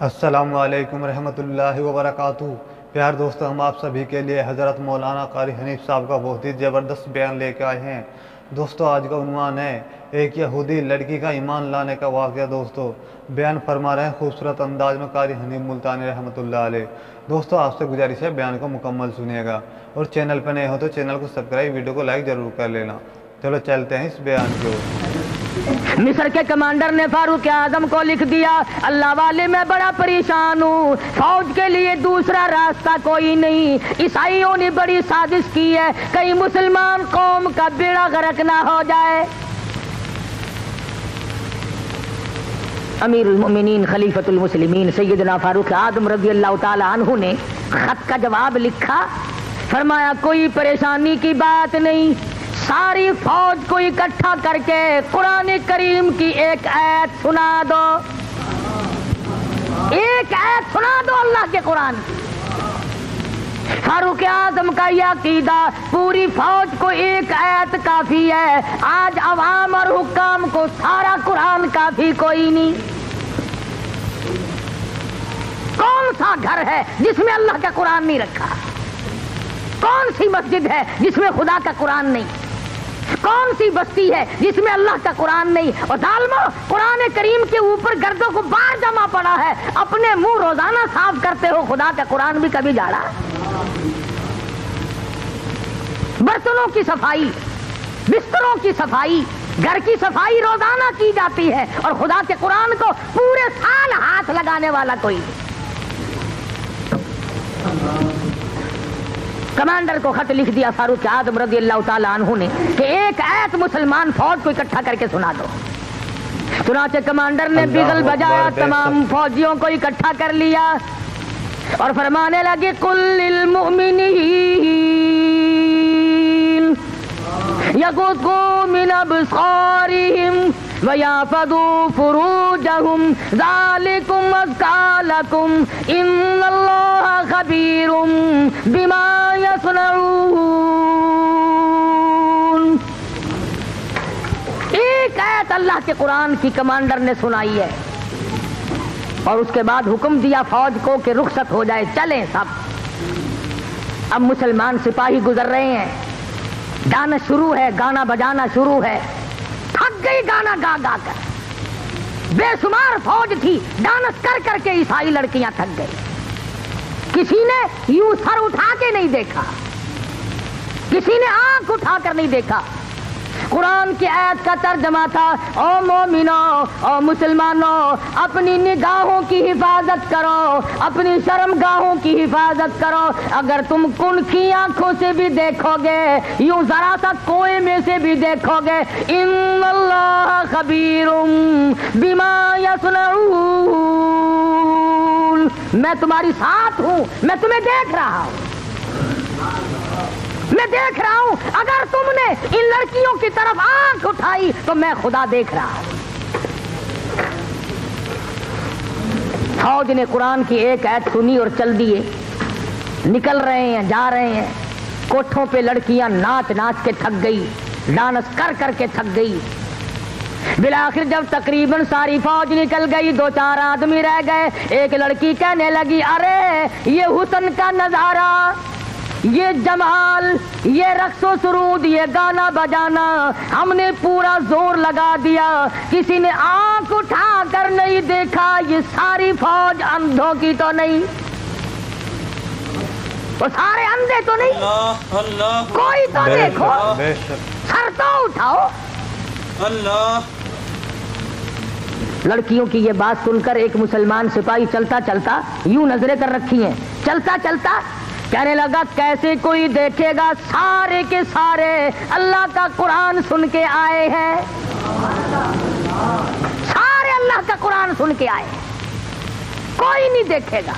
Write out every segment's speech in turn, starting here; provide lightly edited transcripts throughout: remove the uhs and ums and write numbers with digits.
السلام علیکم ورحمۃ اللہ وبرکاتہ۔ پیار دوستو، ہم آپ سبھی کے لیے حضرت مولانا قاری حنیف صاحب کا بہت ہی زبردست بیان لے کے آئے ہیں۔ دوستو آج کا عنوان ہے ایک یہودی لڑکی کا ایمان لانے کا واقعہ۔ دوستو بیان فرما رہے ہیں خوبصورت انداز میں قاری حنیف ملتانی رحمۃ اللہ علیہ۔ دوستو آپ سے گزارش ہے بیان کو مکمل سنیے گا، اور چینل پہ نئے ہو تو چینل کو سبسکرائب، ویڈیو کو لائک ضرور کر لینا۔ چلو چلتے ہیں اس بیان کو۔ مصر کے کمانڈر نے فاروق اعظم کو لکھ دیا، اللہ والے میں بڑا پریشان ہوں، فوج کے لیے دوسرا راستہ کوئی نہیں، عیسائیوں نے بڑی سازش کی ہے، کہیں مسلمان قوم کا بیڑا غرق نہ ہو جائے۔ امیر المؤمنین خلیفۃ المسلمین سیدنا فاروق اعظم رضی اللہ تعالی عنہ نے خط کا جواب لکھا، فرمایا کوئی پریشانی کی بات نہیں، ساری فوج کو اکٹھا کر کے قرآن کریم کی ایک آیت سنا دو، ایک آیت سنا دو اللہ کے قرآن کی۔ فاروق اعظم کا یہ عقیدہ پوری فوج کو ایک آیت کافی ہے، آج عوام اور حکام کو سارا قرآن کافی کوئی نہیں۔ کون سا گھر ہے جس میں اللہ کا قرآن نہیں رکھا؟ کون سی مسجد ہے جس میں خدا کا قرآن نہیں؟ کون سی بستی ہے جس میں اللہ کا قرآن نہیں؟ اور ظالمو، قرآن کریم کے اوپر گردوں کو بار جمع پڑا ہے، اپنے منہ روزانہ صاف کرتے ہو، خدا کا قرآن بھی کبھی جھاڑا؟ برتنوں کی صفائی، بستروں کی صفائی، گھر کی صفائی روزانہ کی جاتی ہے، اور خدا کے قرآن کو پورے سال ہاتھ لگانے والا کوئی نہیں۔ کمانڈر کو خط لکھ دیا فاروق اعظم رضی اللہ تعالی عنہ نے کہ ایک آیت مسلمان فوج کو اکٹھا کر کے سنا دو۔ چنانچہ کمانڈر نے بغل بجایا، تمام فوجیوں کو اکٹھا کر لیا اور فرمانے لگے قل للمؤمنین یغضوا من ابصارہم وَيَحْفَظُوا فُرُوجَهُمْ ذَلِكُمْ أَزْكَىٰ لَكُمْ إِنَّ اللَّهَ خَبِيرٌ بِمَا يَصْنَعُونَ۔ ایک آیت اللہ کے قرآن کی کمانڈر نے سنائی ہے، اور اس کے بعد حکم دیا فوج کو کہ رخصت ہو جائے، چلیں سب۔ اب مسلمان سپاہی گزر رہے ہیں، ڈانس شروع ہے، گانا بجانا شروع ہے، تھک گئی گانا گا گا کر، بے شمار فوج تھی، ڈانس کر کر کے عیسائی لڑکیاں تھک گئی، کسی نے یوں سر اٹھا کے نہیں دیکھا، کسی نے آنکھ اٹھا کر نہیں دیکھا۔ قرآن کی آیت کا ترجمہ تھا، او مومنوں، او مسلمانوں، اپنی نگاہوں کی حفاظت کرو، اپنی شرم گاہوں کی حفاظت کرو، اگر تم کن آنکھوں سے بھی دیکھو گے، یوں ذرا سا کوئے میں سے بھی دیکھو گے، ان اللہ خبیر بما یصنعون، میں تمہاری ساتھ ہوں، میں تمہیں دیکھ رہا ہوں، میں دیکھ رہا ہوں، اگر تم نے ان لڑکیوں کی طرف آنکھ اٹھائی تو میں خدا دیکھ رہا ہوں۔ فوج نے قرآن کی ایک آیت سنی اور چل دیے، نکل رہے ہیں، جا رہے ہیں، کوٹھوں پہ لڑکیاں ناچ ناچ کے تھک گئی، ڈانس کر کر کے تھک گئی۔ بالآخر جب تقریباً ساری فوج نکل گئی، دو چار آدمی رہ گئے، ایک لڑکی کہنے لگی ارے یہ حسن کا نظارہ، یہ جمال، یہ رقص و سرود، یہ گانا بجانا، ہم نے پورا زور لگا دیا، کسی نے آنکھ اٹھا کر نہیں دیکھا، یہ ساری فوج اندھوں کی تو نہیں، وہ سارے اندھے تو نہیں، کوئی تو دیکھو، سر تو اٹھاؤ۔ لڑکیوں کی یہ بات سن کر ایک مسلمان سپاہی چلتا چلتا یوں نظریں کر رکھی ہیں، چلتا چلتا کہنے لگا کیسے کوئی دیکھے گا، سارے کے سارے اللہ کا قرآن سن کے آئے ہیں، سارے اللہ کا قرآن سن کے آئے ہیں، کوئی نہیں دیکھے گا۔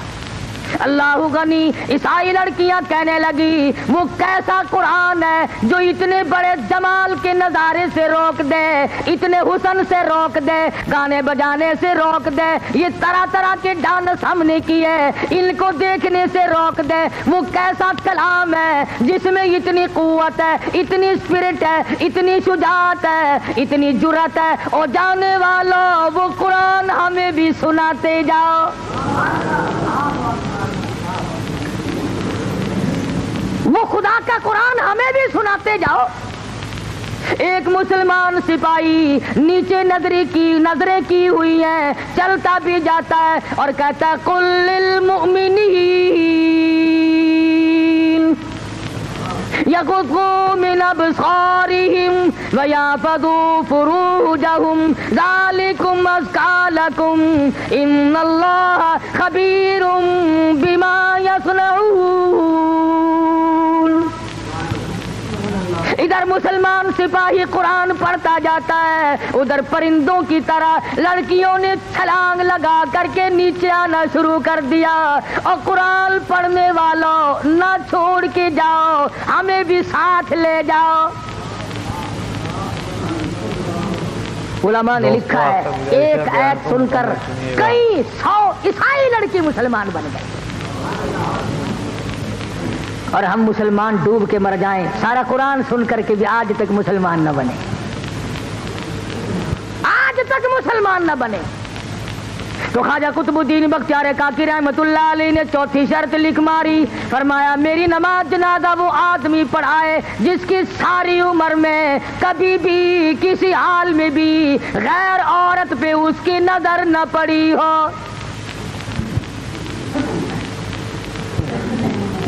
اللہ غنی عیسائی لڑکیاں کہنے لگی وہ کیسا قرآن ہے جو اتنے بڑے جمال کے نظارے سے روک دے، اتنے حسن سے روک دے، گانے بجانے سے روک دے، یہ طرح طرح کے ڈانس ہم نے کیے ان کو دیکھنے سے روک دے، وہ کیسا کلام ہے جس میں اتنی قوت ہے، اتنی اسپرٹ ہے، اتنی شجاعت ہے، اتنی جرأت ہے۔ اور جانے والوں وہ قرآن ہمیں بھی سناتے جاؤ، وہ خدا کا قرآن ہمیں بھی سناتے جاؤ۔ ایک مسلمان سپاہی نیچے نظریں کی ہوئی ہیں، چلتا بھی جاتا ہے اور کہتا ہے قل للمؤمنین یغضوا من ابصارہم ویحفظوا فروجہم ذالکم ازکی لکم ان اللہ خبیر بما یصنعون۔ ادھر مسلمان سپاہی قرآن پڑھتا جاتا ہے، ادھر پرندوں کی طرح لڑکیوں نے چھلانگ لگا کر کے نیچے آنا شروع کر دیا۔ اور قرآن پڑھنے والوں نہ چھوڑ کے جاؤ، ہمیں بھی ساتھ لے جاؤ۔ علماء نے لکھا ہے ایک آیت سن کر کئی 100 عیسائی لڑکی مسلمان بن گئی، اور ہم مسلمان ڈوب کے مر جائیں، سارا قرآن سن کر کے بھی آج تک مسلمان نہ بنے، آج تک مسلمان نہ بنے۔ تو خواجہ قطب الدین بختیار کاکی رحمت اللہ علیہ نے چوتھی شرط لکھ ماری، فرمایا میری نماز جنازہ وہ آدمی پڑھائے جس کی ساری عمر میں کبھی بھی کسی حال میں بھی غیر عورت پہ اس کی نظر نہ پڑی ہو۔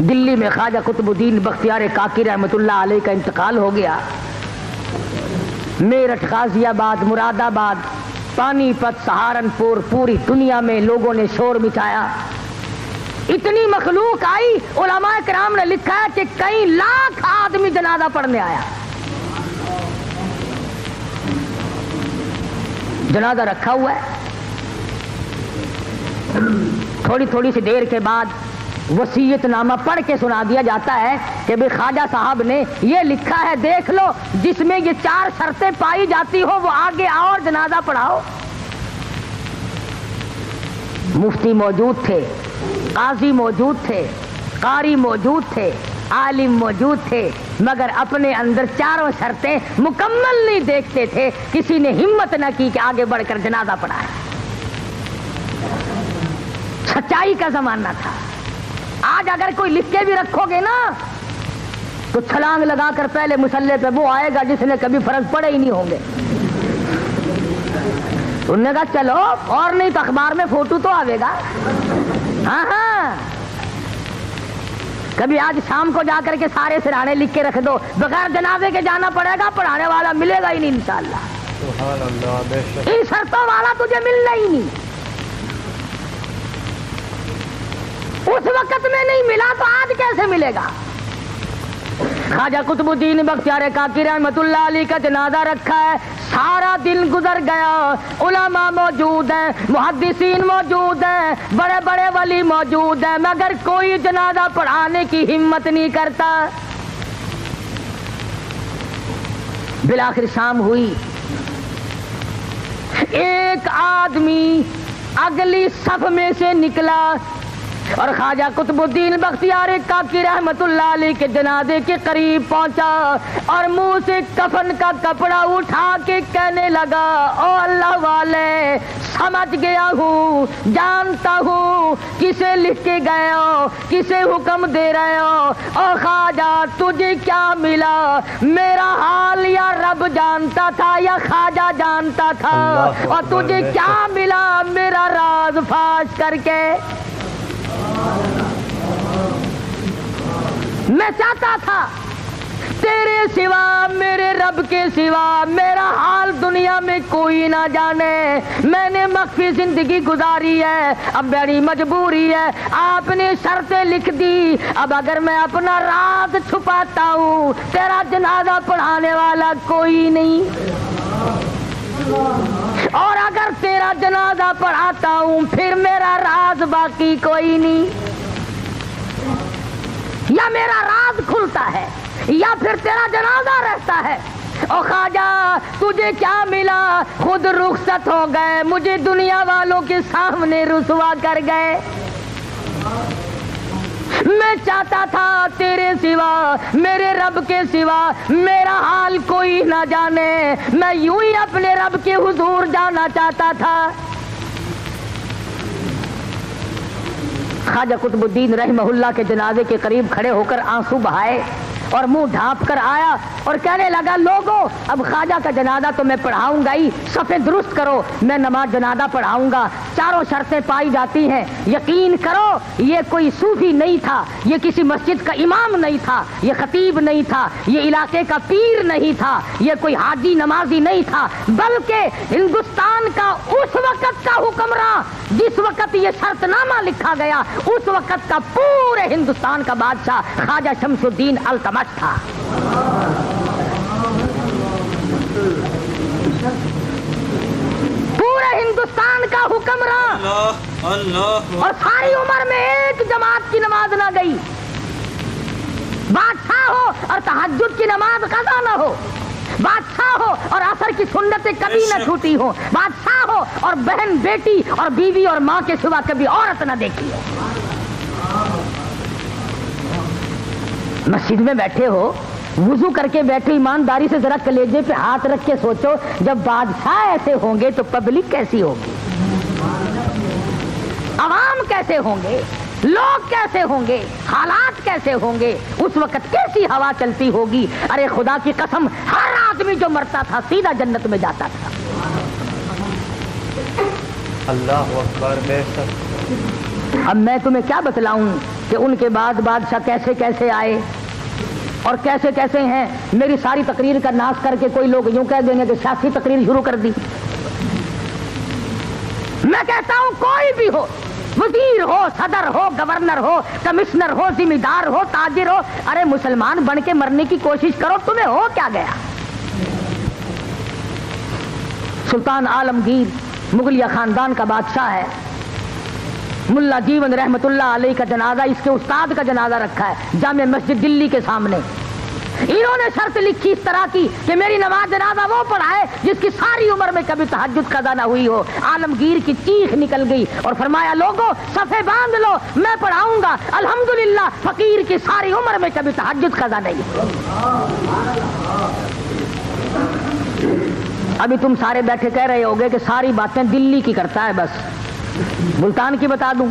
دلی میں خواجہ قطب الدین بختیار کاکی رحمت اللہ علیہ کا انتقال ہو گیا۔ میرٹھ، غازی آباد، مراد آباد، پانی پت، سہارنپور، پوری دنیا میں لوگوں نے شور مچایا، اتنی مخلوق آئی۔ علماء کرام نے لکھا ہے کہ کئی لاکھ آدمی جنازہ پڑھنے آیا۔ جنازہ رکھا ہوا ہے، تھوڑی تھوڑی سی دیر کے بعد وصیت نامہ پڑھ کے سنا دیا جاتا ہے کہ بھئی خواجہ صاحب نے یہ لکھا ہے، دیکھ لو، جس میں یہ 4 شرطیں پائی جاتی ہو وہ آگے آؤ اور جنازہ پڑھاؤ۔ مفتی موجود تھے، قاضی موجود تھے، قاری موجود تھے، عالم موجود تھے، مگر اپنے اندر 4 شرطیں مکمل نہیں دیکھتے تھے، کسی نے ہمت نہ کی کہ آگے بڑھ کر جنازہ پڑھائے۔ سچائی کا زمانہ تھا۔ آج اگر کوئی لکھ کے بھی رکھو گے نا تو چھلانگ لگا کر پہلے مصلے پہ وہ آئے گا جس نے کبھی فرض پڑھے ہی نہیں ہوں گے۔ انہوں نے کہا چلو، اور نہیں تو اخبار میں فوٹو تو آئے گا۔ ہاں ہاں، کبھی آج شام کو جا کر کے سارے سرانے لکھ کے رکھ دو، بغیر جنازے کے جانا پڑے گا، پڑھانے والا ملے گا ہی نہیں انشاءاللہ۔ سبحان اللہ، بے شک۔ ان شرطوں والا تجھے ملنا ہی نہیں، اس وقت میں نہیں ملا تو آج کیسے ملے گا؟ خواجہ قطب الدین بختیار کاکی رحمت اللہ علیہ کا جنازہ رکھا ہے، سارا دن گزر گیا، علماء موجود ہیں، محدثین موجود ہیں، بڑے بڑے ولی موجود ہیں، مگر کوئی جنازہ پڑھانے کی ہمت نہیں کرتا۔ بالآخر شام ہوئی، ایک آدمی اگلی صف میں سے نکلا اور خواجہ قطب الدین بختیار کاکی رحمت اللہ علیہ کے جنازے کے قریب پہنچا اور منہ سے کفن کا کپڑا اٹھا کے کہنے لگا، او اللہ والے، سمجھ گیا ہوں، جانتا ہوں کسے لکھ کے گئے ہو، کسے حکم دے رہے ہو۔ او خواجہ، تجھے کیا ملا؟ میرا حال یا رب جانتا تھا یا خواجہ جانتا تھا، اور تجھے کیا ملا میرا راز فاش کر کے؟ میں چاہتا تھا تیرے سوا، میرے رب کے سوا میرا حال دنیا میں کوئی نہ جانے۔ میں نے مخفی زندگی گزاری ہے، اب بڑی مجبوری ہے، آپ نے شرطیں لکھ دی، اب اگر میں اپنا راز چھپاتا ہوں تیرا جنازہ پڑھانے والا کوئی نہیں، اور اگر تیرا جنازہ پڑھاتا ہوں پھر میرا راز باقی کوئی نہیں۔ یا میرا راز کھلتا ہے یا پھر تیرا جنازہ رہتا ہے۔ او خواجہ تجھے کیا ملا، خود رخصت ہو گئے، مجھے دنیا والوں کے سامنے رسوا کر گئے۔ میں چاہتا تھا تیرے سوا، میرے رب کے سوا میرا حال کوئی نہ جانے، میں یوں ہی اپنے رب کے حضور جانا چاہتا تھا۔ خواجہ قطب الدین رحمہ اللہ کے جنازے کے قریب کھڑے ہو کر آنسو بہائے اور منہ ڈھانپ کر آیا اور کہنے لگا لوگو اب خواجہ کا جنازہ تو میں پڑھاؤں گا ہی، صفیں درست کرو، میں نماز جنازہ پڑھاؤں گا، چاروں شرطیں پائی جاتی ہیں، یقین کرو یہ کوئی صوفی نہیں تھا، یہ کسی مسجد کا امام نہیں تھا، یہ خطیب نہیں تھا، یہ علاقے کا پیر نہیں تھا، یہ کوئی حاجی نمازی نہیں تھا، بلکہ ہندوستان کا اس وقت کا حکمراں جس وقت یہ شرط نامہ لکھا گیا اس وقت کا پورے ہندوستان کا بادشاہ خواجہ شمس الدین التمش تھا۔ پورے ہندوستان کا حکمراں، اور ساری عمر میں ایک جماعت کی نماز نہ گئی، بادشاہ ہو اور تہجد کی نماز قضا نہ ہو، بادشاہ ہو اور عصر کی سنتیں کبھی نہ چھوٹی ہو، بادشاہ ہو اور بہن بیٹی اور بیوی اور ماں کے سوا کبھی عورت نہ دیکھی ہو۔ مسجد میں بیٹھے ہو، وضو کر کے بیٹھے، ایمانداری سے ذرا کلیجے پہ ہاتھ رکھ کے سوچو جب بادشاہ ایسے ہوں گے تو پبلک کیسی ہوگی، عوام کیسے ہوں گے، لوگ کیسے ہوں گے، حالات کیسے ہوں گے، اس وقت کیسی ہوا چلتی ہوگی۔ ارے خدا کی قسم ہر آدمی جو مرتا تھا سیدھا جنت میں جاتا تھا۔ اللہ اکبر، بے شک۔ اب میں تمہیں کیا بتلاؤں کہ ان کے بعد بادشاہ کیسے کیسے آئے اور کیسے کیسے ہیں۔ میری ساری تقریر کا ناش کر کے کوئی لوگ یوں کہہ دیں گے کہ سیاسی تقریر شروع کر دی۔ میں کہتا ہوں کوئی بھی ہو، وزیر ہو، صدر ہو، گورنر ہو، کمشنر ہو، ذمہ دار ہو، تاجر ہو، ارے مسلمان بن کے مرنے کی کوشش کرو، تمہیں ہو کیا گیا۔ سلطان عالمگیر مغلیہ خاندان کا بادشاہ ہے، ملا جیون رحمت اللہ علیہ کا جنازہ، اس کے استاد کا جنازہ رکھا ہے جامع مسجد دلی کے سامنے۔ انہوں نے شرط لکھی اس طرح کی کہ میری نماز جنازہ وہ پڑھائے جس کی ساری عمر میں کبھی تہجد قضا نہ ہوئی ہو۔ عالمگیر کی چیخ نکل گئی اور فرمایا لوگوں صفیں باندھ لو، میں پڑھاؤں گا۔ الحمدللہ فقیر کی ساری عمر میں کبھی تہجد قضا نہیں ہوئی۔ ابھی تم سارے بیٹھے کہہ رہے ہوگے کہ ساری باتیں دلی کی کرتا ہے، بس ملتان کی بتا دوں۔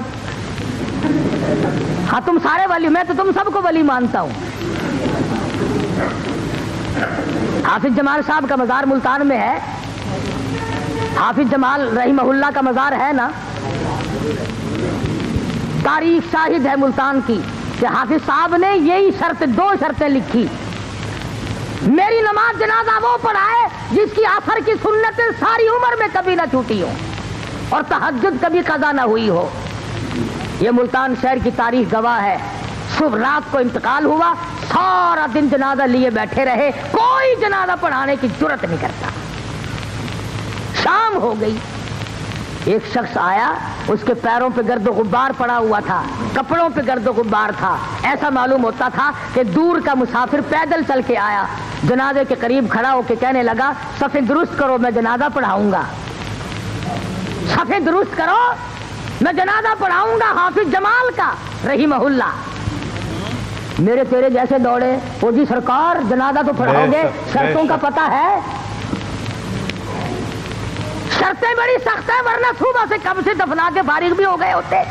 ہاں تم سارے ولی، میں تو تم سب کو ولی مانتا ہوں۔ حافظ جمال صاحب کا مزار ملتان میں ہے، حافظ جمال رحمہ اللہ کا مزار ہے نا، تاریخ شاہد ہے ملتان کی کہ حافظ صاحب نے یہی دو شرطیں لکھی، میری نماز جنازہ وہ پڑھائے جس کی عصر کی سنتیں ساری عمر میں کبھی نہ چھوٹی ہو اور تہجد کبھی قضا نہ ہوئی ہو۔ یہ ملتان شہر کی تاریخ گواہ ہے۔ صبح رات کو انتقال ہوا، سارا دن جنازہ لیے بیٹھے رہے، کوئی جنازہ پڑھانے کی جرت نہیں کرتا۔ شام ہو گئی، ایک شخص آیا، اس کے پیروں پہ گرد و غبار پڑا ہوا تھا، کپڑوں پہ گرد و غبار تھا، ایسا معلوم ہوتا تھا کہ دور کا مسافر پیدل چل کے آیا۔ جنازے کے قریب کھڑا ہو کے کہنے لگا صفیں درست کرو، میں جنازہ پڑھاؤں گا، صفیں درست کرو، میں جنازہ پڑھاؤں گا حافظ جمال کا رحمہ اللہ۔ میرے تیرے جیسے دوڑے، وہ جی سرکار جنازہ تو پڑھاؤ گے، شرطوں کا پتہ ہے، شرطیں بڑی سخت ہیں ورنہ صبح سے کب سے دفنا کے فارغ بھی ہو گئے ہوتے،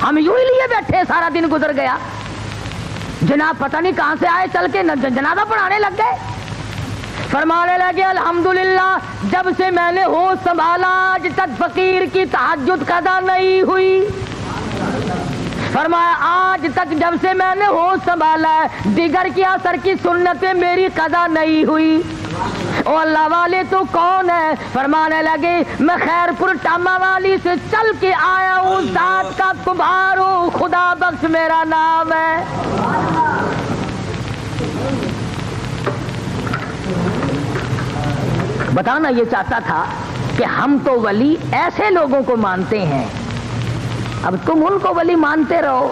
ہم یوں ہی لیے بیٹھے، سارا دن گزر گیا، جناب پتہ نہیں کہاں سے آئے چل کے جنازہ پڑھانے لگ گئے۔ فرمانے لگے الحمدللہ جب سے میں نے ہوش سنبھالا آج تک فقیر کی تہجد قضا نہیں ہوئی۔ فرمایا آج تک جب سے میں نے ہوش سنبھالا دیگر کی عصر کی سنتیں میری قضا نہیں ہوئی۔ او اللہ والے تو کون ہے؟ فرمانے لگے میں خیر پور ٹاما والی سے چل کے آیا ہوں، ذات کا تمہارو خدا بخش میرا نام ہے۔ بتانا یہ چاہتا تھا کہ ہم تو ولی ایسے لوگوں کو مانتے ہیں، اب تم ان کو ولی مانتے رہو،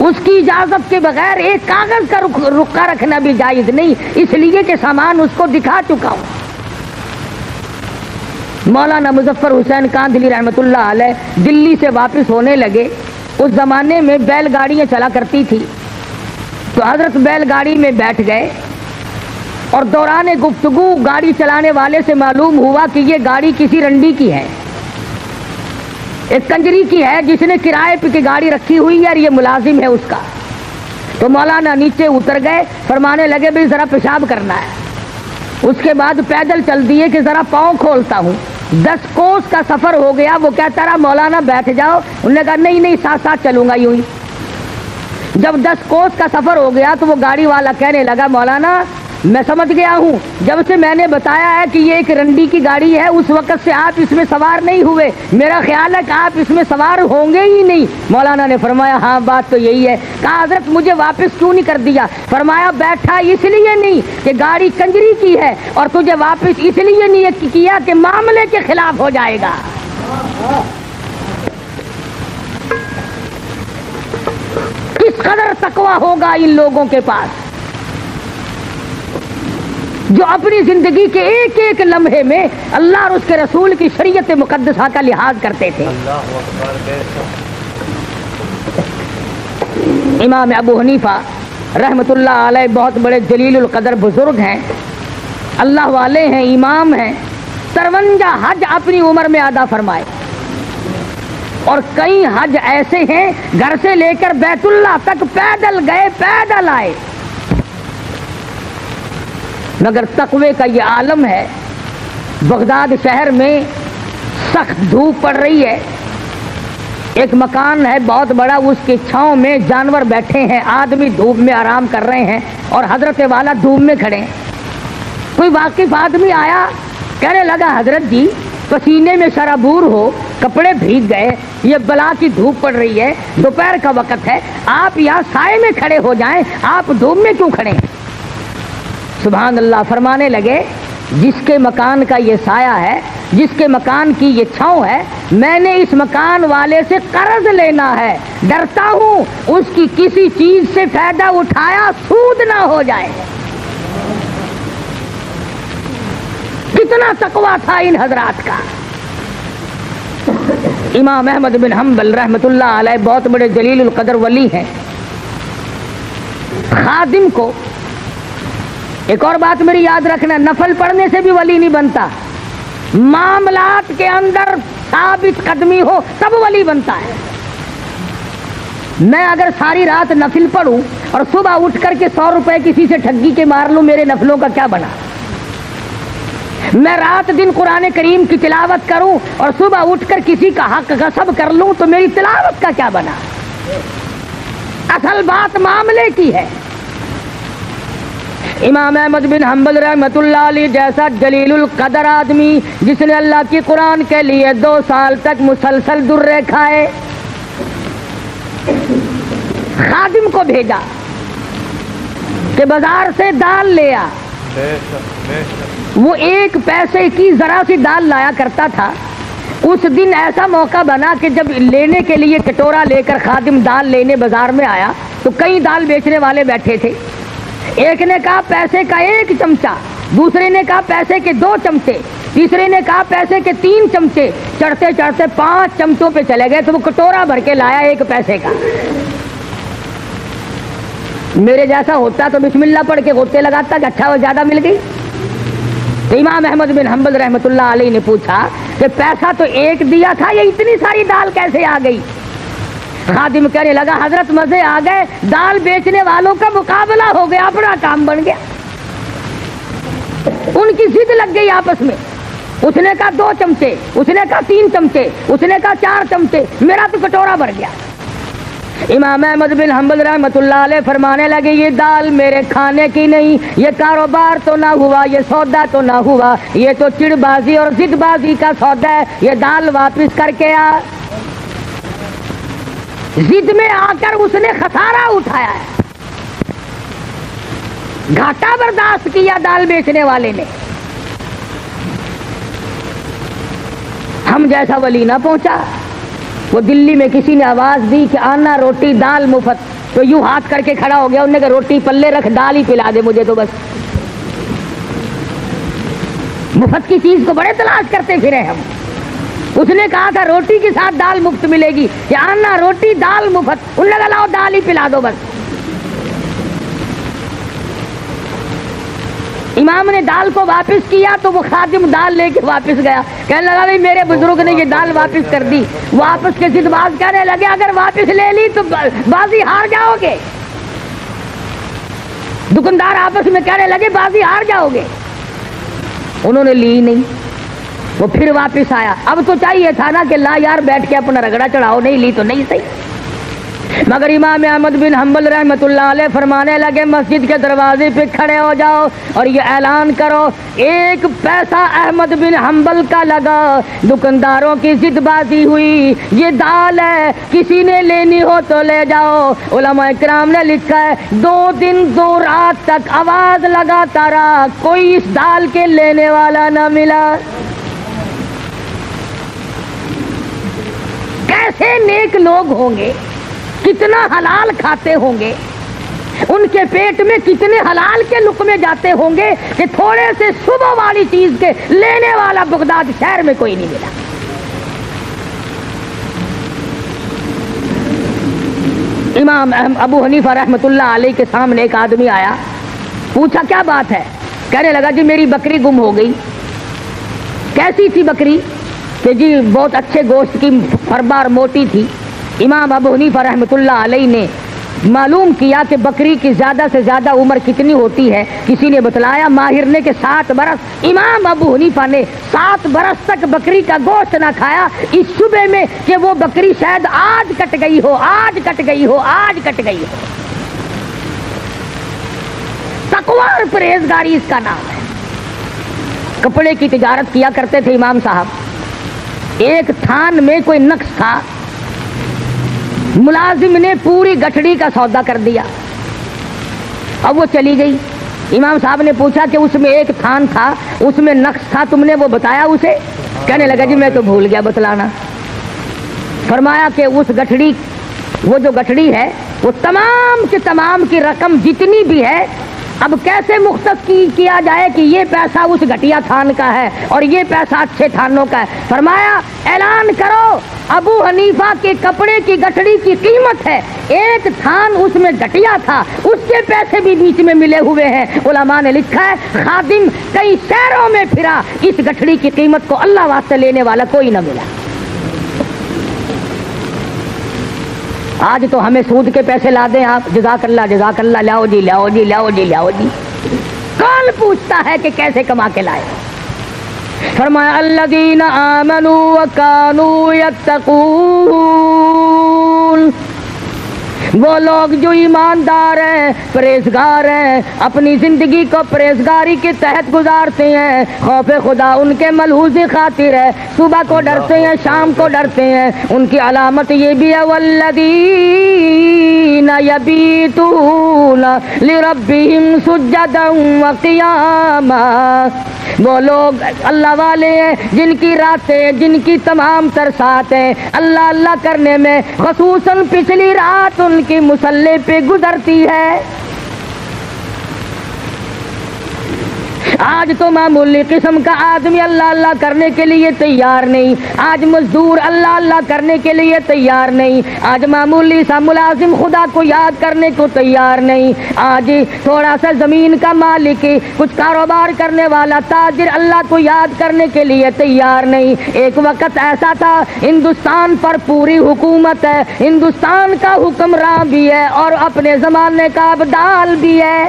اس کی اجازت کے بغیر ایک کاغذ کا رکا رکھنا بھی جائز نہیں، اس لیے کہ سامان اس کو دکھا چکا ہوں۔ مولانا مظفر حسین کاندھلی رحمۃ اللہ علیہ دلی سے واپس ہونے لگے۔ اس زمانے میں بیل گاڑیاں چلا کرتی تھی، تو حضرت بیل گاڑی میں بیٹھ گئے اور دوران گفتگو گاڑی چلانے والے سے معلوم ہوا کہ یہ گاڑی کسی رنڈی کی ہے، ایک کنجری کی ہے جس نے کرائے پہ کی گاڑی رکھی ہوئی ہے اور یہ ملازم ہے اس کا۔ تو مولانا نیچے اتر گئے، فرمانے لگے بھئی ذرا پیشاب کرنا ہے۔ اس کے بعد پیدل چل دیے کہ ذرا پاؤں کھولتا ہوں۔ 10 کوس کا سفر ہو گیا، وہ کہتا رہا مولانا بیٹھ جاؤ، انہوں نے کہا نہیں ساتھ ساتھ چلوں گا یوں ہی۔ جب 10 کوس کا سفر ہو گیا تو وہ گاڑی والا کہنے لگا مولانا میں سمجھ گیا ہوں، جب سے میں نے بتایا ہے کہ یہ ایک رنڈی کی گاڑی ہے اس وقت سے آپ اس میں سوار نہیں ہوئے، میرا خیال ہے کہ آپ اس میں سوار ہوں گے ہی نہیں۔ مولانا نے فرمایا ہاں بات تو یہی ہے۔ کہا حضرت مجھے واپس کیوں نہیں کر دیا؟ فرمایا بیٹھا اس لیے نہیں کہ گاڑی کنجری کی ہے، اور تجھے واپس اس لیے نہیں کیا کہ معاملے کے خلاف ہو جائے گا۔ کس قدر تقویٰ ہوگا ان لوگوں کے پاس جو اپنی زندگی کے ایک ایک لمحے میں اللہ اور اس کے رسول کی شریعت مقدسہ کا لحاظ کرتے تھے۔ امام ابو حنیفہ رحمۃ اللہ علیہ بہت بڑے جلیل القدر بزرگ ہیں، اللہ والے ہیں، امام ہیں، 53 حج اپنی عمر میں ادا فرمائے، اور کئی حج ایسے ہیں گھر سے لے کر بیت اللہ تک پیدل گئے پیدل آئے۔ مگر تقوی کا یہ عالم ہے، بغداد شہر میں سخت دھوپ پڑ رہی ہے، ایک مکان ہے بہت بڑا، اس کی چھاؤں میں جانور بیٹھے ہیں، آدمی دھوپ میں آرام کر رہے ہیں اور حضرت والا دھوپ میں کھڑے ہیں۔ کوئی واقف آدمی آیا، کہنے لگا حضرت جی پسینے میں شرابور ہو، کپڑے بھیگ گئے، یہ بلا کی دھوپ پڑ رہی ہے، دوپہر کا وقت ہے، آپ یہاں سائے میں کھڑے ہو جائیں، آپ دھوپ میں کیوں کھڑے ہیں؟ سبحان اللہ، فرمانے لگے جس کے مکان کا یہ سایہ ہے، جس کے مکان کی یہ چھاؤں ہے، میں نے اس مکان والے سے قرض لینا ہے، ڈرتا ہوں اس کی کسی چیز سے فائدہ اٹھایا سود نہ ہو جائے۔ کتنا تقویٰ تھا ان حضرات کا۔ امام احمد بن حنبل رحمۃ اللہ علیہ بہت بڑے جلیل القدر ولی ہیں۔ خادم کو ایک اور بات میری یاد رکھنا، نفل پڑھنے سے بھی ولی نہیں بنتا، معاملات کے اندر ثابت قدمی ہو تب ولی بنتا ہے۔ میں اگر ساری رات نفل پڑھوں اور صبح اٹھ کر کے 100 روپے کسی سے ٹھگی کے مار لوں، میرے نفلوں کا کیا بنا؟ میں رات دن قرآن کریم کی تلاوت کروں اور صبح اٹھ کر کسی کا حق غصب کر لوں تو میری تلاوت کا کیا بنا؟ اصل بات معاملے کی ہے۔ امام احمد بن حنبل رحمۃ اللہ علیہ جیسا جلیل القدر آدمی، جس نے اللہ کی قرآن کے لیے 2 سال تک مسلسل درے کھائے، خادم کو بھیجا کہ بازار سے دال لے آ۔ وہ 1 پیسے کی ذرا سی دال لایا کرتا تھا۔ اس دن ایسا موقع بنا کہ جب لینے کے لیے کٹورا لے کر خادم دال لینے بازار میں آیا تو کئی دال بیچنے والے بیٹھے تھے۔ ایک نے کہا پیسے کا 1 چمچہ، دوسرے نے کہا پیسے کے 2 چمچے، تیسرے نے کہا پیسے کے 3 چمچے، چڑھتے چڑھتے 5 چمچوں پہ چلے گئے تو وہ کٹورا بھر کے لایا 1 پیسے کا۔ میرے جیسا ہوتا تو بسم اللہ پڑھ کے غصے لگاتا کہ اچھا وہ زیادہ مل گئی۔ تو امام احمد بن حنبل رحمۃ اللہ علیہ نے پوچھا کہ پیسہ تو 1 دیا تھا، یہ اتنی ساری دال کیسے آ گئی؟ خادم کہنے لگا حضرت مزے آ گئے، دال بیچنے والوں کا مقابلہ ہو گیا، اپنا کام بن گیا۔ ان کی ضد لگ گئی آپس میں، اس نے کہا 2 چمچے، اس نے کہا 3 چمچے، اس نے کہا 4 چمچے، میرا تو کٹورا بھر گیا۔ امام احمد بن حنبل رحمۃ اللہ علیہ فرمانے لگے یہ دال میرے کھانے کی نہیں، یہ کاروبار تو نہ ہوا، یہ سودا تو نہ ہوا، یہ تو چڑ بازی اور ضد بازی کا سودا ہے، یہ دال واپس کر کے آ۔ ضد میں آ کر اس نے خسارہ اٹھایا ہے، گھاٹا برداشت کیا دال بیچنے والے نے۔ ہم جیسا ولی نہ پہنچا۔ وہ دلی میں کسی نے آواز دی کہ آنا روٹی دال مفت، تو یوں ہاتھ کر کے کھڑا ہو گیا. انہوں نے کہا روٹی پلے رکھ, دال ہی پلا دے مجھے تو بس. مفت کی چیز کو بڑے تلاش کرتے پھرے ہم. اس نے کہا تھا روٹی کے ساتھ دال مفت ملے گی, کہ آنا روٹی دال مفت. انہوں نے کہا لاؤ دال ہی پلا دو بس. امام نے دال کو واپس کیا تو وہ خادم دال لے کے واپس گیا. کہنے لگا بھائی میرے بزرگ نے یہ دال واپس کر دی. واپس کے ضد باز کہنے لگے اگر واپس لے لی تو بازی ہار جاؤ گے. دکاندار آپس میں کہنے لگے بازی ہار جاؤ گے. انہوں نے لی نہیں. وہ پھر واپس آیا. اب تو چاہیے تھا نا کہ لا یار بیٹھ کے اپنا رگڑا چڑھاؤ, نہیں لی تو نہیں صحیح. مگر امام احمد بن حنبل رحمۃ اللہ علیہ فرمانے لگے مسجد کے دروازے پہ کھڑے ہو جاؤ اور یہ اعلان کرو ایک پیسہ احمد بن حنبل کا لگا. دکانداروں کی ضد بازی ہوئی, یہ دال ہے کسی نے لینی ہو تو لے جاؤ. علماء کرام نے لکھا ہے 2 دن 2 رات تک آواز لگاتا رہا, کوئی اس دال کے لینے والا نہ ملا. کیسے نیک لوگ ہوں گے, کتنا حلال کھاتے ہوں گے, ان کے پیٹ میں کتنے حلال کے لقمے جاتے ہوں گے کہ تھوڑے سے صبح والی چیز کے لینے والا بغداد شہر میں کوئی نہیں ملا. امام ابو حنیفہ رحمۃ اللہ علیہ کے سامنے ایک آدمی آیا, پوچھا کیا بات ہے. کہنے لگا جی میری بکری گم ہو گئی. کیسی تھی بکری؟ کہ جی بہت اچھے گوشت کی, فربار موٹی تھی. امام ابو حنیفہ رحمۃ اللہ علیہ نے معلوم کیا کہ بکری کی زیادہ سے زیادہ عمر کتنی ہوتی ہے. کسی نے بتلایا ماہر نے کہ 7 برس. امام ابو حنیفہ نے 7 برس تک بکری کا گوشت نہ کھایا, اس شبے میں کہ وہ بکری شاید آج کٹ گئی ہو, آج کٹ گئی ہو, آج کٹ گئی ہو. تقوی اور پرہیزگاری اس کا نام ہے. کپڑے کی تجارت کیا کرتے تھے امام صاحب. ایک تھان میں کوئی نقص تھا, ملازم نے پوری گٹھڑی کا سودا کر دیا. اب وہ چلی گئی. امام صاحب نے پوچھا کہ اس میں ایک تھان تھا, اس میں نقص تھا, تم نے وہ بتایا اسے؟ کہنے لگا جی میں تو بھول گیا بتلانا. فرمایا کہ اس گٹھڑی, وہ جو گٹھڑی ہے وہ تمام کے تمام کی رقم جتنی بھی ہے اب کیسے مختص کیا جائے کہ یہ پیسہ اس گھٹیا تھان کا ہے اور یہ پیسہ اچھے تھانوں کا ہے. فرمایا اعلان کرو ابو حنیفہ کے کپڑے کی گٹھڑی کی قیمت ہے, ایک تھان اس میں گھٹیا تھا, اس کے پیسے بھی بیچ میں ملے ہوئے ہیں. علماء نے لکھا ہے خادم کئی شہروں میں پھرا, اس گٹھڑی کی قیمت کو اللہ واسطے لینے والا کوئی نہ ملا. آج تو ہمیں سود کے پیسے لا دیں آپ, جزاک اللہ, لاؤ جی لاؤ جی لاؤ جی لاؤ جی. کون پوچھتا ہے کہ کیسے کما کے لائے؟ فرمایا الذین آمنوا وکانوا یتقون, وہ لوگ جو ایماندار ہیں, پرہیزگار ہیں, اپنی زندگی کو پرہیزگاری کے تحت گزارتے ہیں. خوف خدا ان کے ملحوظ خاطر ہے, صبح کو ڈرتے ہیں, شام کو ڈرتے ہیں. ان کی علامت یہ بھی ہے والذین یبیتون لربہم سجدا وقیاما, وہ لوگ اللہ والے ہیں جن کی راتیں, جن کی تمام تر ساتیں اللہ اللہ کرنے میں, خصوصاً پچھلی رات ان کی مصلی پہ گزرتی ہے. آج تو معمولی قسم کا آدمی اللہ اللہ کرنے کے لیے تیار نہیں, آج مزدور اللہ اللہ کرنے کے لیے تیار نہیں, آج معمولی سا ملازم خدا کو یاد کرنے کو تیار نہیں, آج تھوڑا سا زمین کا مالک, کچھ کاروبار کرنے والا تاجر اللہ کو یاد کرنے کے لیے تیار نہیں. ایک وقت ایسا تھا ہندوستان پر پوری حکومت ہے, ہندوستان کا حکمراں بھی ہے اور اپنے زمانے کا ابدال بھی ہے.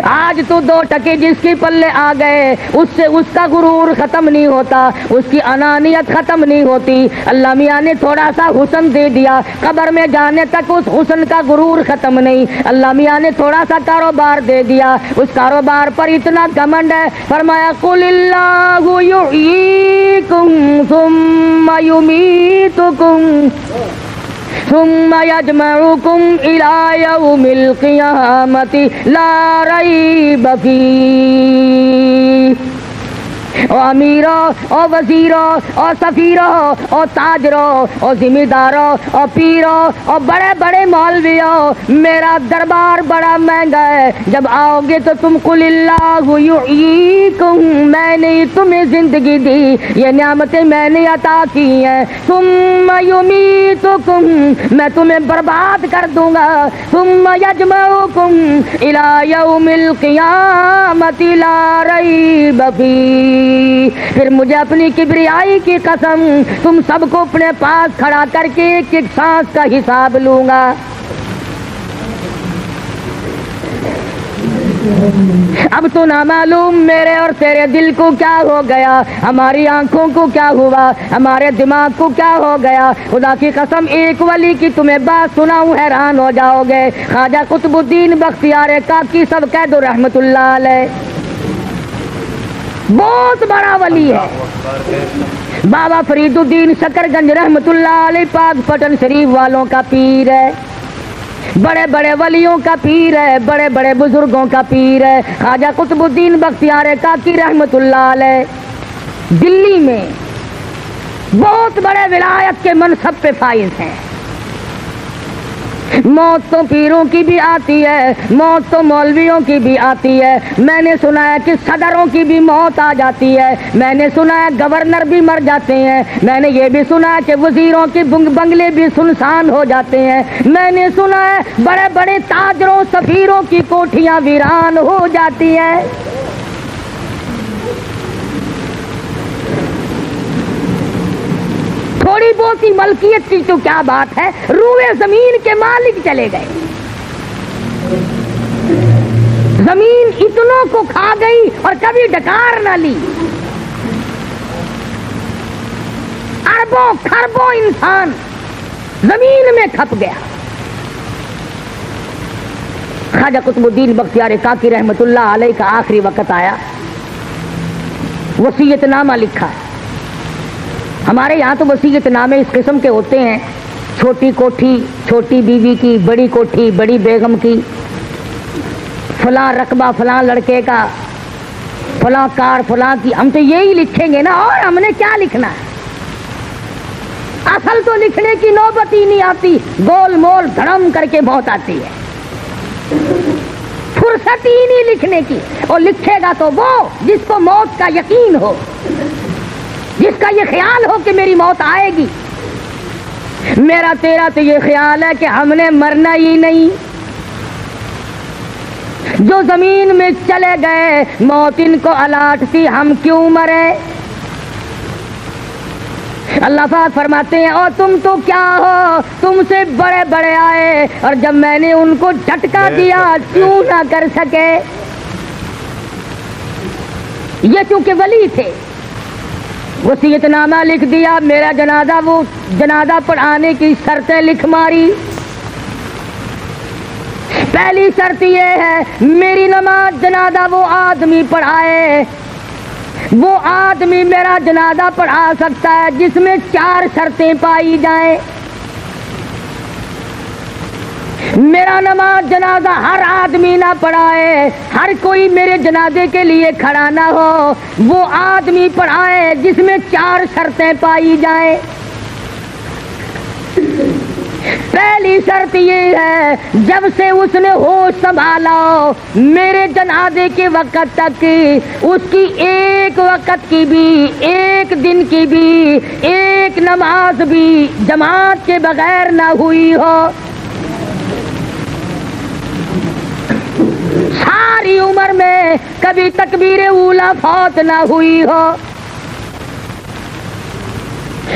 آج تو 2 ٹکے جس کی پلے آ گئے اس سے اس کا غرور ختم نہیں ہوتا, اس کی انانیت ختم نہیں ہوتی. اللہ میاں نے تھوڑا سا حسن دے دیا, قبر میں جانے تک اس حسن کا غرور ختم نہیں. اللہ میاں نے تھوڑا سا کاروبار دے دیا, اس کاروبار پر اتنا گھمنڈ ہے. فرمایا قل اللہ یحییکم ثم یمیتکم ثم یجمعکم الی یوم القیامۃ لا ریب فیہ. اور امیروں اور وزیروں اور سفیروں اور تاجروں اور ذمہ داروں اور پیروں اور بڑے بڑے مولویوں، میرا دربار بڑا مہنگا ہے، جب آؤ گے تو تم قل اللہ یحییکم، میں نے تمہیں زندگی دی، یہ نعمتیں میں نے عطا کی ہیں، ثم یمیتکم، میں تمہیں برباد کر دوں گا، ثم یجمعکم الی یوم القیامۃ لا ریب فیہ، پھر مجھے اپنی کبریائی کی قسم تم سب کو اپنے پاس کھڑا کر کے ایک ایک سانس کا حساب لوں گا۔ اب تو نہ معلوم میرے اور تیرے دل کو کیا ہو گیا، ہماری آنکھوں کو کیا ہوا، ہمارے دماغ کو کیا ہو گیا۔ خدا کی قسم ایک ولی کی تمہیں بات سناؤں حیران ہو جاؤ گے۔ خواجہ قطب الدین بختیار کاکی سب کہہ دو رحمت اللہ علیہ، بہت بڑا ولی ہے۔ بابا فرید الدین شکر گنج رحمت اللہ علیہ پاک پٹن شریف والوں کا پیر ہے، بڑے بڑے ولیوں کا پیر ہے، بڑے بڑے بزرگوں کا پیر ہے۔ خواجہ قطب الدین بختیار کاکی رحمت اللہ علیہ دلی میں بہت بڑے ولایت کے منصب پہ فائز ہیں۔ موت تو پیروں کی بھی آتی ہے، موت تو مولویوں کی بھی آتی ہے، میں نے سنا ہے کہ صدروں کی بھی موت آ جاتی ہے، میں نے سنا ہے گورنر بھی مر جاتے ہیں، میں نے یہ بھی سنا ہے کہ وزیروں کے بنگلے بھی سنسان ہو جاتے ہیں، میں نے سنا ہے بڑے بڑے تاجروں سفیروں کی کوٹھیاں ویران ہو جاتی ہیں۔ تھوڑی بہت ہی ملکیت کی تو کیا بات ہے، روئے زمین کے مالک چلے گئے، زمین اتنوں کو کھا گئی اور کبھی ڈکار نہ لی، اربوں خربوں انسان زمین میں کھپ گیا۔ خواجہ قطب الدین بختیار کاکی رحمت اللہ علیہ کا آخری وقت آیا، وصیت نامہ لکھا۔ ہمارے یہاں تو وصیت نامے اس قسم کے ہوتے ہیں، چھوٹی کوٹھی چھوٹی بیوی کی، بڑی کوٹھی بڑی بیگم کی، فلاں رقبہ فلاں لڑکے کا، فلاں کار فلاں کی، ہم تو یہی لکھیں گے نا، اور ہم نے کیا لکھنا ہے؟ اصل تو لکھنے کی نوبت ہی نہیں آتی، گول مول دھڑم کر کے موت آتی ہے، فرصت ہی نہیں لکھنے کی۔ اور لکھے گا تو وہ جس کو موت کا یقین ہو، جس کا یہ خیال ہو کہ میری موت آئے گی۔ میرا تیرا تو یہ خیال ہے کہ ہم نے مرنا ہی نہیں، جو زمین میں چلے گئے موت ان کو الاٹ تھی، ہم کیوں مرے؟ اللہ پاک فرماتے ہیں اور تم تو کیا ہو، تم سے بڑے بڑے آئے اور جب میں نے ان کو جھٹکا دیا کیوں نہ کر سکے؟ یہ چونکہ ولی تھے، وصیت نامہ لکھ دیا، میرا جنازہ، وہ جنازہ پڑھانے کی شرطیں لکھ ماری۔ پہلی شرط یہ ہے میری نماز جنازہ وہ آدمی پڑھائے، وہ آدمی میرا جنازہ پڑھا سکتا ہے جس میں 4 شرطیں پائی جائیں۔ میرا نماز جنازہ ہر آدمی نہ پڑھائے، ہر کوئی میرے جنازے کے لیے کھڑا نہ ہو، وہ آدمی پڑھائے جس میں 4 شرطیں پائی جائیں۔ پہلی شرط یہ ہے جب سے اس نے ہوش سنبھالا میرے جنازے کے وقت تک اس کی ایک وقت کی بھی، ایک دن کی بھی، ایک نماز بھی جماعت کے بغیر نہ ہوئی ہو، ساری عمر میں کبھی تکبیر اولا فوت نہ ہوئی ہو،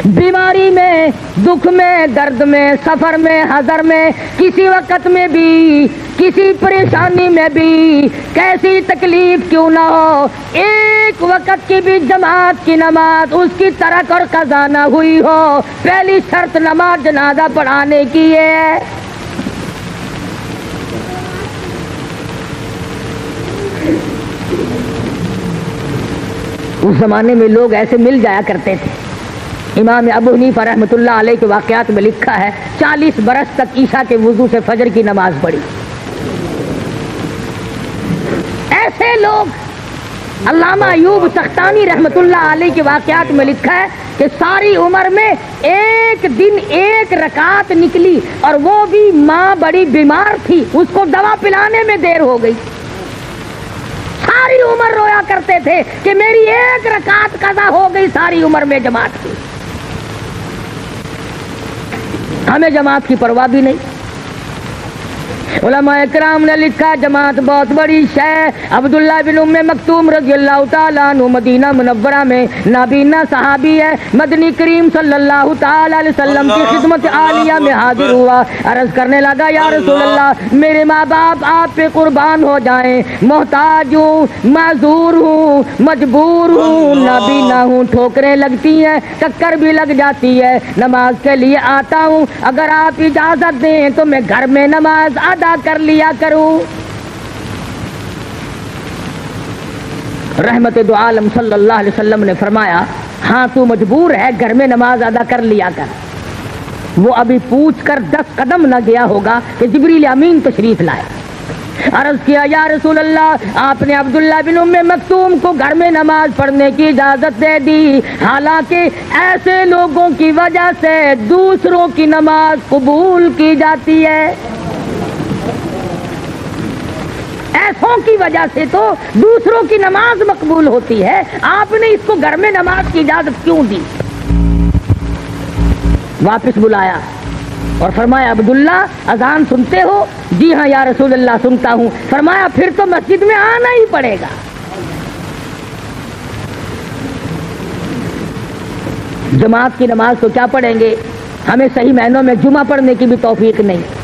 بیماری میں، دکھ میں، درد میں، سفر میں، حضر میں، کسی وقت میں بھی، کسی پریشانی میں بھی، کیسی تکلیف کیوں نہ ہو، ایک وقت کی بھی جماعت کی نماز اس کی ترک اور قضا نہ ہوئی ہو۔ پہلی شرط نماز جنازہ پڑھانے کی یہ ہے۔ اس زمانے میں لوگ ایسے مل جایا کرتے تھے، امام ابو حنیفہ رحمۃ اللہ علیہ کے واقعات میں لکھا ہے 40 برس تک عشاء کے وضو سے فجر کی نماز پڑھی۔ ایسے لوگ علامہ ایوب سختانی رحمت اللہ علیہ کے واقعات میں لکھا ہے کہ ساری عمر میں ایک دن ایک رکعت نکلی اور وہ بھی ماں بڑی بیمار تھی، اس کو دوا پلانے میں دیر ہو گئی۔ ساری عمر رویا کرتے تھے کہ میری ایک رکعت قضا ہو گئی ساری عمر میں جماعت کی۔ ہمیں جماعت کی پرواہ بھی نہیں۔ علماء اکرام نے لکھا جماعت بہت بڑی شے۔ عبداللہ بن ام مکتوم رضی اللہ تعالیٰ عنہ مدینہ منورہ میں نابینا صحابی ہے، مدنی کریم صلی اللہ تعالیٰ علیہ وسلم کی خدمت عالیہ میں حاضر ہوا، عرض کرنے لگا یا رسول اللہ میرے ماں باپ آپ پہ قربان ہو جائیں، محتاج ہوں، معذور ہوں، مجبور ہوں، نابینا ہوں، ٹھوکریں لگتی ہیں، چکر بھی لگ جاتی ہے، نماز کے لیے آتا ہوں، اگر آپ اجازت دیں تو میں گھر میں نماز ادا کر لیا کروں۔ رحمت دو عالم صلی اللہ علیہ وسلم نے فرمایا ہاں تو مجبور ہے، گھر میں نماز ادا کر لیا کر۔ وہ ابھی پوچھ کر 10 قدم نہ گیا ہوگا کہ جبریل امین تشریف لائے۔ عرض کیا یا رسول اللہ آپ نے عبداللہ بن ام مکتوم کو گھر میں نماز پڑھنے کی اجازت دے دی، حالانکہ ایسے لوگوں کی وجہ سے دوسروں کی نماز قبول کی جاتی ہے۔ ایسوں کی وجہ سے تو دوسروں کی نماز مقبول ہوتی ہے، آپ نے اس کو گھر میں نماز کی اجازت کیوں دی؟ واپس بلایا اور فرمایا عبداللہ اذان سنتے ہو؟ جی ہاں یا رسول اللہ سنتا ہوں۔ فرمایا پھر تو مسجد میں آنا ہی پڑے گا۔ جماعت کی نماز تو کیا پڑھیں گے، ہمیں صحیح معنوں میں جمعہ پڑھنے کی بھی توفیق نہیں۔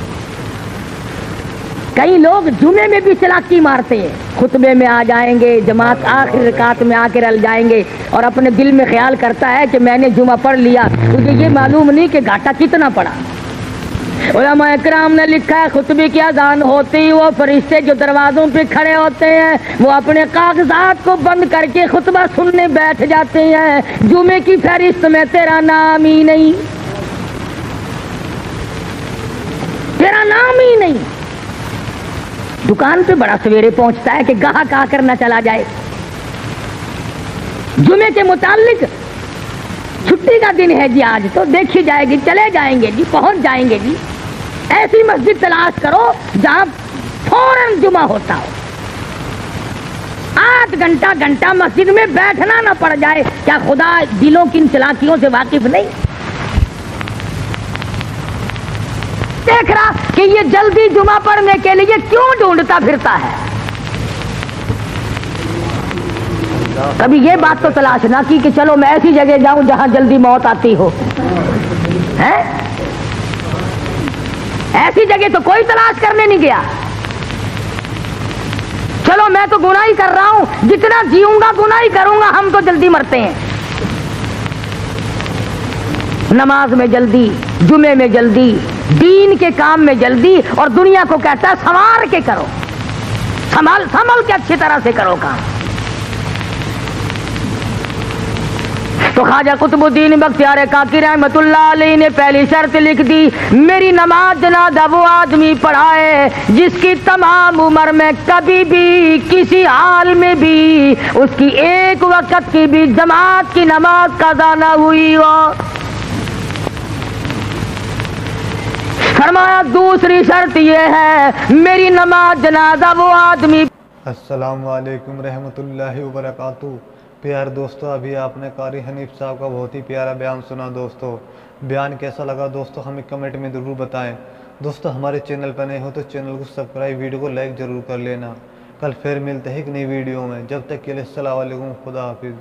کئی لوگ جمعے میں بھی چلاکی مارتے ہیں، خطبے میں آ جائیں گے، جماعت آخری رکعت میں آ کے رل جائیں گے اور اپنے دل میں خیال کرتا ہے کہ میں نے جمعہ پڑھ لیا، مجھے یہ معلوم نہیں کہ گھاٹا کتنا پڑا۔ علماء اکرام نے لکھا ہے خطبے کی اذان ہوتی وہ فرشتے جو دروازوں پہ کھڑے ہوتے ہیں وہ اپنے کاغذات کو بند کر کے خطبہ سننے بیٹھ جاتے ہیں، جمعے کی فہرست میں تیرا نام ہی نہیں، تیرا نام ہی نہیں۔ دکان پہ بڑا سویرے پہنچتا ہے کہ گاہک آ کر نہ چلا جائے۔ جمعے کے متعلق چھٹی کا دن ہے جی، آج تو دیکھی جائے گی، چلے جائیں گے جی، پہنچ جائیں گے جی۔ ایسی مسجد تلاش کرو جہاں فوراً جمعہ ہوتا ہو، 8 گھنٹہ مسجد میں بیٹھنا نہ پڑ جائے۔ کیا خدا دلوں کی ان چلاکیوں سے واقف نہیں؟ دیکھ رہا کہ یہ جلدی جمعہ پڑھنے کے لیے کیوں ڈھونڈتا پھرتا ہے؟ کبھی یہ بات تو تلاش نہ کی کہ چلو میں ایسی جگہ جاؤں جہاں جلدی موت آتی ہو، ایسی جگہ تو کوئی تلاش کرنے نہیں گیا۔ چلو میں تو گناہ ہی کر رہا ہوں، جتنا جیوں گا گناہ ہی کروں گا، ہم تو جلدی مرتے ہیں۔ نماز میں جلدی، جمعے میں جلدی، دین کے کام میں جلدی، اور دنیا کو کہتا ہے سنوار کے کرو، سنبھل کے اچھی طرح سے کرو کام۔ تو خواجہ قطب الدین بختیار کاکی رحمت اللہ علیہ نے پہلی شرط لکھ دی، میری نماز جنازہ وہ آدمی پڑھائے جس کی تمام عمر میں کبھی بھی کسی حال میں بھی اس کی ایک وقت کی بھی جماعت کی نماز قضا نہ ہوئی ہو۔ فرمایا دوسری شرط یہ ہے میری نماز جنازہ وہ آدمی۔ السلام علیکم رحمۃ اللہ وبرکاتہ۔ پیار دوستو، ابھی آپ نے قاری حنیف صاحب کا بہت ہی پیارا بیان سنا۔ دوستو بیان کیسا لگا دوستو ہمیں کمنٹ میں ضرور بتائیں۔ دوستو ہمارے چینل پر نئے ہو تو چینل کو سبسکرائب، ویڈیو کو لائک ضرور کر لینا۔ کل پھر ملتے ہیں ایک نئی ویڈیو میں، جب تک کے لیے السلام علیکم، خدا حافظ۔